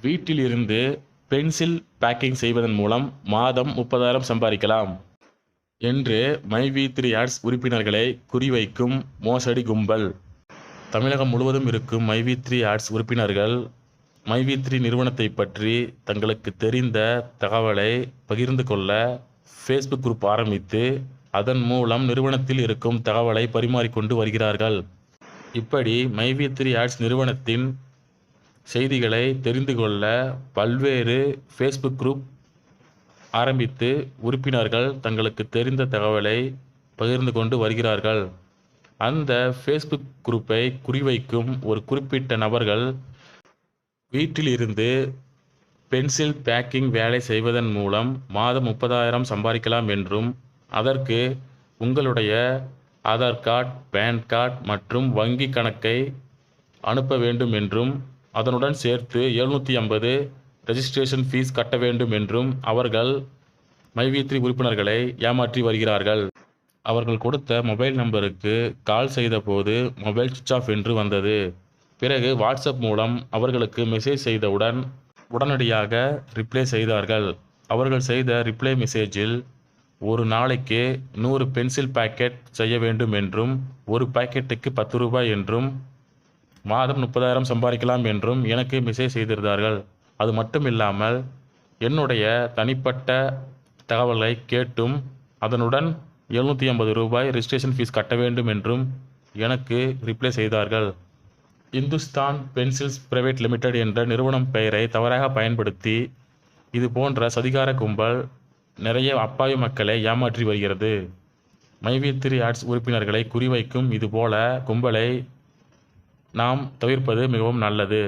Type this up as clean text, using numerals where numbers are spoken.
வீட்டில் இருந்து pencil packing செய்வதன் மூலம் மாதம் 30,000 சம்பாதிக்கலாம் என்று மைவி3 ஆட்ஸ் உறுப்பினர்களை குறிவைக்கும் மோசடி கும்பல். தமிழகம் முழுவதும் இருக்கும் மைவி3 ஆட்ஸ் உறுப்பினர்கள் மைவி3 நிறுவனத்தை பற்றி தங்களுக்கு தெரிந்த தகவலை பகிர்ந்து கொள்ள ஃபேஸ்புக் குரூப் ஆரம்பித்து அதன் மூலம் நிறுவனத்தில் இருக்கும் தகவலை பரிமாறிக்கொண்டு வருகிறார்கள். இப்படி மைவி3 ஆட்ஸ் நிறுவனத்தின் செய்திகளை தெரிந்து கொள்ள பல்வேறு ஃபேஸ்புக் குரூப் ஆரம்பித்து உறுப்பினர்கள் தங்களுக்கு தெரிந்த தகவலை பகிர்ந்து கொண்டு வருகிறார்கள். அந்த ஃபேஸ்புக் குரூப்பை குறிவைக்கும் ஒரு குறிப்பிட்ட நபர்கள் வீட்டில் இருந்து பென்சில் பேக்கிங் வேலை செய்வதன் மூலம் மாதம் 30,000 சம்பாதிக்கலாம் என்றும் அதற்கு உங்களுடைய ஆதார் கார்டு, பேன் கார்டு மற்றும் வங்கி கணக்கை அனுப்ப வேண்டும் என்றும் அதனுடன் சேர்த்து 750 ரெஜிஸ்ட்ரேஷன் ஃபீஸ் கட்ட வேண்டும் என்றும் அவர்கள் மைவி3 உறுப்பினர்களை ஏமாற்றி வருகிறார்கள். அவர்கள் கொடுத்த மொபைல் நம்பருக்கு கால் செய்தபோது மொபைல் சுவிட்ச் ஆஃப் என்று வந்தது. பிறகு வாட்ஸ்அப் மூலம் அவர்களுக்கு மெசேஜ் செய்தவுடன் உடனடியாக ரிப்ளை செய்தார்கள். அவர்கள் செய்த ரிப்ளை மெசேஜில் ஒரு நாளைக்கு 100 பென்சில் பாக்கெட் செய்ய வேண்டும் என்றும் ஒரு பாக்கெட்டுக்கு 10 ரூபாய் என்றும் மாதம் 30,000 சம்பாதிக்கலாம் என்றும் எனக்கு மெசேஜ் செய்திருந்தார்கள். அது மட்டும் இல்லாமல் என்னுடைய தனிப்பட்ட தகவலை கேட்டும் அதனுடன் 750 ரூபாய் ரெஜிஸ்ட்ரேஷன் ஃபீஸ் கட்ட வேண்டும் என்றும் எனக்கு ரிப்ளை செய்தார்கள். இந்துஸ்தான் பென்சில்ஸ் பிரைவேட் லிமிடெட் என்ற நிறுவனம் பெயரை தவறாக பயன்படுத்தி இது போன்ற சதிகார கும்பல் நிறைய அப்பாவி மக்களை ஏமாற்றி வருகிறது. மைவி3 ஆட்ஸ் உறுப்பினர்களை குறிவைக்கும் இதுபோல கும்பலை நாம் தவிர்ப்பது மிகவும் நல்லது.